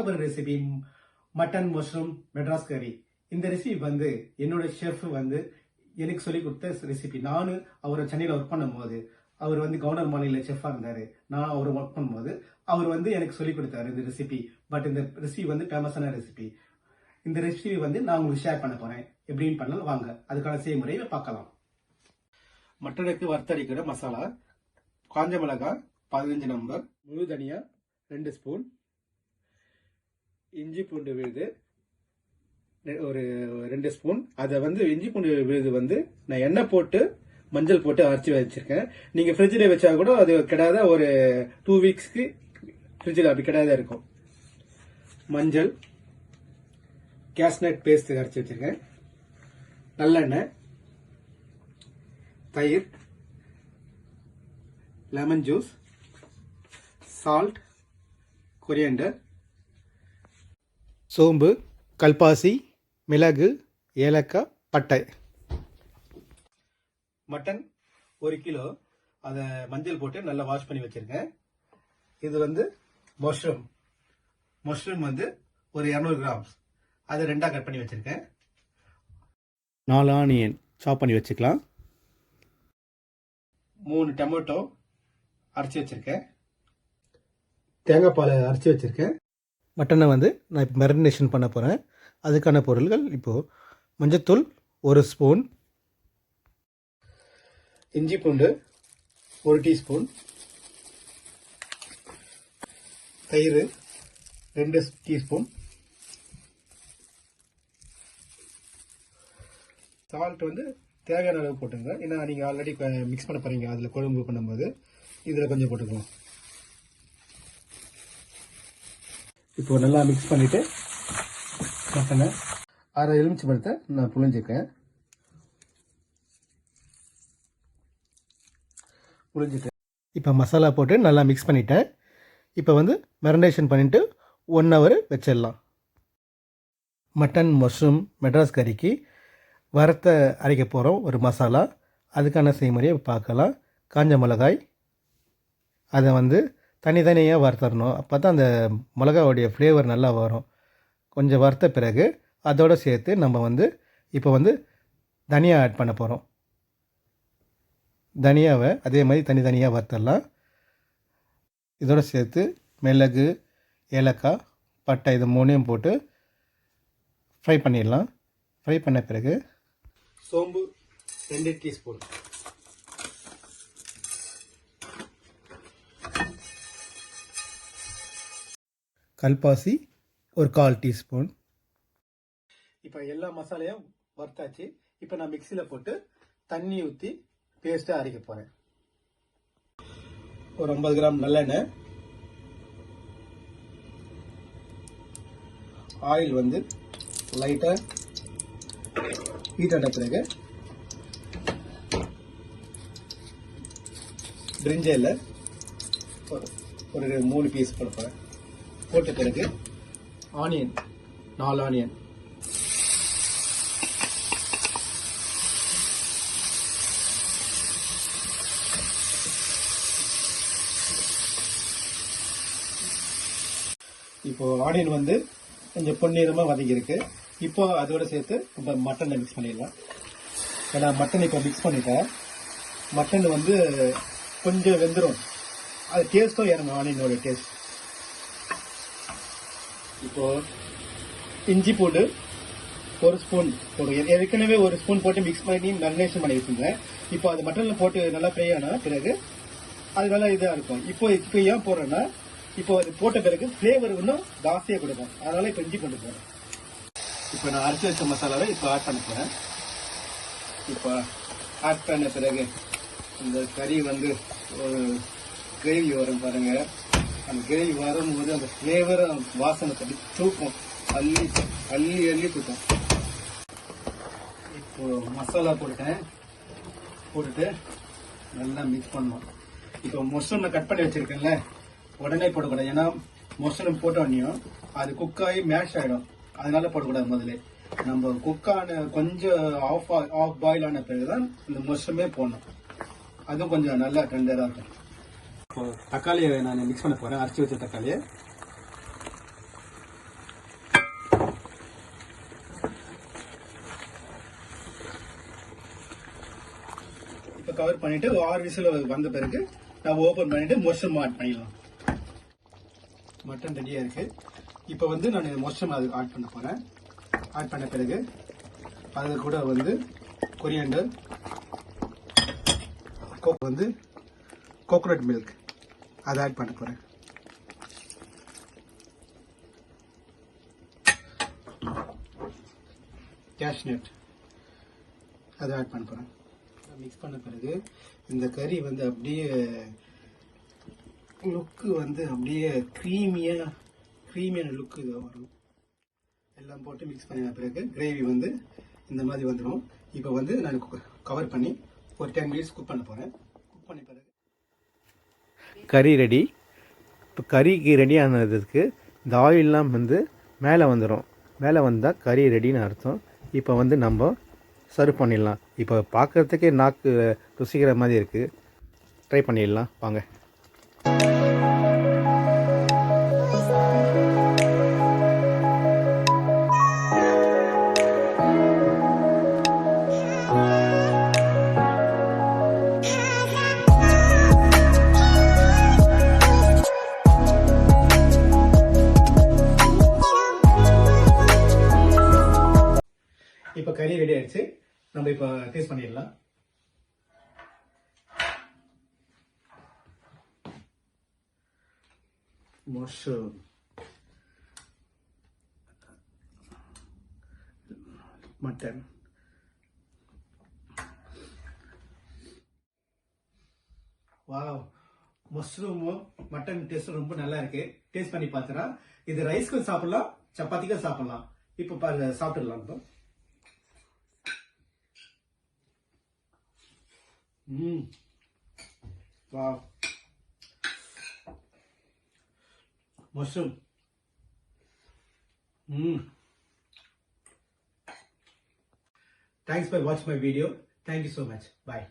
பார்க்க போற recipe mutton mushroom Madras கறி. இந்த ரெசிபி வந்து என்னோட ஷெஃப் வந்து எனக்கு சொல்லி கொடுத்த ரெசிபி. நானும் அவரை சென்னையில் ஒர்க் பண்ணும்போது, அவர் வந்து கவர்னர் மாநில செஃபா இருந்தாரு. நான் அவர் ஒர்க் பண்ணும்போது அவர் வந்து எனக்கு சொல்லி கொடுத்தாரு இந்த ரெசிபி. பட் இந்த ரெசிபி வந்து ஃபேமஸான ரெசிபி. இந்த ரெசிபி வந்து நான் உங்களுக்கு ஷேர் பண்ண போறேன். எப்படின்னு பண்ணலாம் வாங்க, அதுக்கான செய்முறையை பார்க்கலாம். மட்டனுக்கு வறுத்தடிக்கிற மசாலா: காஞ்ச மிளகாய் 15 நம்பர், முழு தனியா 2 ஸ்பூன், இஞ்சி பூண்டு விழுது ஒரு 2 ஸ்பூன். அதை வந்து இஞ்சி பூண்டு விழுது வந்து நான் எண்ணெய் போட்டு மஞ்சள் போட்டு அரைச்சி வச்சிருக்கேன். நீங்க ஃப்ரிட்ஜில் வச்சா கூட அது கிடாத ஒரு 2 வீக்ஸ்க்கு ஃப்ரிட்ஜில் அப்படி கிடாத இருக்கும். மஞ்சள், கேஷ்நட் பேஸ்ட் அரைச்சி வச்சிருக்கேன், நல்லெண்ணெய், தயிர், லெமன் ஜூஸ், சால்ட், கொரியாண்டர், சோம்பு, கல்பாசி, மிளகு, ஏலக்காய், பட்டை. மட்டன் 1 கிலோ, அதை மஞ்சள் போட்டு நல்லா வாஷ் பண்ணி வச்சிருக்கேன். இது வந்து மஷ்ரூம் வந்து ஒரு 200 கிராம்ஸ், அதை 2ஆ கட் பண்ணி வச்சிருக்கேன். 4 ஆனியன் சாப் பண்ணி வச்சுக்கலாம். 3 டொமேட்டோ அரைச்சி வச்சிருக்கேன். தேங்காய் பால் அரைச்சி வச்சிருக்கேன். மட்டனை வந்து நான் இப்போ மேரினேஷன் பண்ண போகிறேன். அதுக்கான பொருள்கள் இப்போது: மஞ்சத்தூள் 1 ஸ்பூன், இஞ்சி பூண்டு 1 டீஸ்பூன், தயிர் 2 டீஸ்பூன், சால்ட் வந்து தேவையான அளவு போட்டுங்க. ஏன்னா நீங்கள் ஆல்ரெடி மிக்ஸ் பண்ண போகிறீங்க, அதில் குழம்பு பண்ணும்போது இதில் கொஞ்சம் போட்டுக்கலாம். இப்போ நல்லா மிக்ஸ் பண்ணிவிட்டு மட்டனை 1/2 எலுமிச்சை பழத்தை நான் புழிஞ்சிருக்கேன். இப்போ மசாலா போட்டு நல்லா மிக்ஸ் பண்ணிட்டேன். இப்போ வந்து மேரினேஷன் பண்ணிவிட்டு 1 ஹவர் வச்சிடலாம். மட்டன் மஷ்ரூம் மெட்ராஸ் கறிக்கு வறுத்த அரைக்க போகிறோம் ஒரு மசாலா. அதுக்கான செய்முறையை பார்க்கலாம். காஞ்ச மிளகாய், அதை வந்து தனித்தனியாக வறுத்தரணும். அப்போ தான் அந்த மிளகாவுடைய ஃப்ளேவர் நல்லா வரும். கொஞ்சம் வறுத்த பிறகு அதோடு சேர்த்து நம்ம வந்து இப்போ வந்து தனியா ஆட் பண்ண போகிறோம். தனியாவை அதே மாதிரி தனித்தனியாக வறுத்தரலாம். இதோடு சேர்த்து மிளகு, ஏலக்காய், பட்டை, இது 3ஐயும் போட்டு ஃப்ரை பண்ணிடலாம். ஃப்ரை பண்ண பிறகு சோம்பு 2 டீஸ்பூன், கல்பாசி ஒரு 1/4 டீஸ்பூன். இப்போ எல்லா மசாலையும் வறுத்தாச்சு. இப்போ நான் மிக்சியில் போட்டு தண்ணி ஊற்றி பேஸ்ட்டாக அரைக்க போகிறேன். ஒரு 50 கிராம் நல்லெண்ணெய், ஆயில் வந்து லைட்டாக ஹீட் ஆன பிறகு பிரிஞ்சில் ஒரு 3 பீஸ் போடுப்பேன். போட்ட பிறகு ஆனியன் 4 ஆனியன், இப்போ ஆனியன் வந்து கொஞ்சம் பொன்னிறமாக வதங்கியிருக்கு. இப்போ அதோட சேர்த்து இப்போ மட்டனை மிக்ஸ் பண்ணிடலாம். ஏன்னா மட்டன் இப்போ மிக்ஸ் பண்ணிட்டேன். மட்டன் வந்து கொஞ்சம் வெந்துடும், அது டேஸ்ட்டும் இறங்கும், ஆனியனோட டேஸ்ட். இப்போ இஞ்சி பூண்டு 1 ஸ்பூன் போடுங்க. ஏற்கனவே 1 ஸ்பூன் போட்டு மிக்ஸ் பண்ணி மேரினேஷன் பண்ணி வச்சுருந்தேன். இப்போ அது மட்டனில் போட்டு நல்லா ஃப்ரை ஆன பிறகு அது நல்லா இதாக இருக்கும். இப்போ ஏன் போடுறேன்னா, இப்போ அது போட்ட பிறகு ஃப்ளேவர் இன்னும் ஜாஸ்தியாக கொடுக்கும். அதனால இப்போ இஞ்சி பூண்டு போடுறேன். இப்போ நான் அரைச்சி வச்ச மசாலாவை இப்போ ஆட் பண்ண போகிறேன். இப்போ ஆட் பண்ண பிறகு இந்த கறி வந்து ஒரு கிரேவி வரும் பாருங்க. அந்த கிரேவி வரும்போது அந்த ஃப்ளேவர் வாசனை தட்டி தூக்கும், அள்ளி அள்ளி அள்ளி தூக்கும். இப்போ மசாலா போட்டுட்டு நல்லா மிக்ஸ் பண்ணணும். இப்போ மஷ்ரூம் கட் பண்ணி வச்சிருக்கேன்ல, உடனே போடக்கூடாது. ஏன்னா மஷ்ரூம் போட்டோன்னையும் அது குக்காகி மேஷ் ஆகிடும். அதனால போடக்கூடாது. முதல்ல நம்ம குக்கான கொஞ்சம் ஆஃப் பாயில் ஆன பிறகுதான் இந்த மஷ்ரூமே போடணும். அதுவும் கொஞ்சம் நல்லா டெண்டராக இருக்கும். இப்போ தக்காளியை நான் மிக்ஸ் பண்ண போகிறேன். அரைச்சி வச்ச தக்காளியை இப்போ கவர் பண்ணிட்டு 6 விசில் வந்த பிறகு நான் ஓபன் பண்ணிட்டு மஷ்ரூம் ஆட் பண்ணிடலாம். மட்டன் ரெடியா இருக்கு. இப்போ வந்து நான் மஷ்ரூம் அது ஆட் பண்ண போறேன். ஆட் பண்ண பிறகு அது கூட வந்து கொரியாண்டர், வந்து கோகோனட் மில்க் அதை ஆட் பண்ண போறேன். கேஷ்நட் அதை ஆட் பண்ண போறேன். மிக்ஸ் பண்ண பிறகு இந்த கறி வந்து அப்படியே லுக்கு வந்து அப்படியே க்ரீமியான லுக்கு இது வரும். எல்லாம் போட்டு மிக்ஸ் பண்ணின பிறகு கிரேவி வந்து இந்த மாதிரி வந்துடும். இப்போ வந்து நான் கவர் பண்ணி ஒரு 10 மினிட்ஸ் குக் பண்ண போகிறேன். குக் பண்ணி பிறகு கறி ரெடி. இப்போ கறிக்கு ரெடி ஆனதுக்கு இந்த ஆயிலெலாம் வந்து மேலே வந்துடும். மேலே வந்தால் கறி ரெடின்னு அர்த்தம். இப்போ வந்து நம்ம சர்வ் பண்ணிடலாம். இப்போ பார்க்குறதுக்கே நாக்கு ருசிக்கிற மாதிரி இருக்குது. ட்ரை பண்ணிடலாம் வாங்க. இப்போ கறி ரெடி ஆயிடுச்சு. நம்ம இப்போ டேஸ்ட் பண்ணிடலாம். மஷ்ரூம், மட்டன், வாவ், மஷ்ரூமும் மட்டன் டேஸ்ட் ரொம்ப நல்லா இருக்கு. டேஸ்ட் பண்ணி பார்த்துறா. இது ரைஸ்க்கும் சாப்பிடலாம், சப்பாத்திக்கும் சாப்பிடலாம். இப்போ பாருங்க, சாப்பிட்டுடலாம். இப்போ wow, mushroom. Thanks for watching my video. Thank you so much. Bye.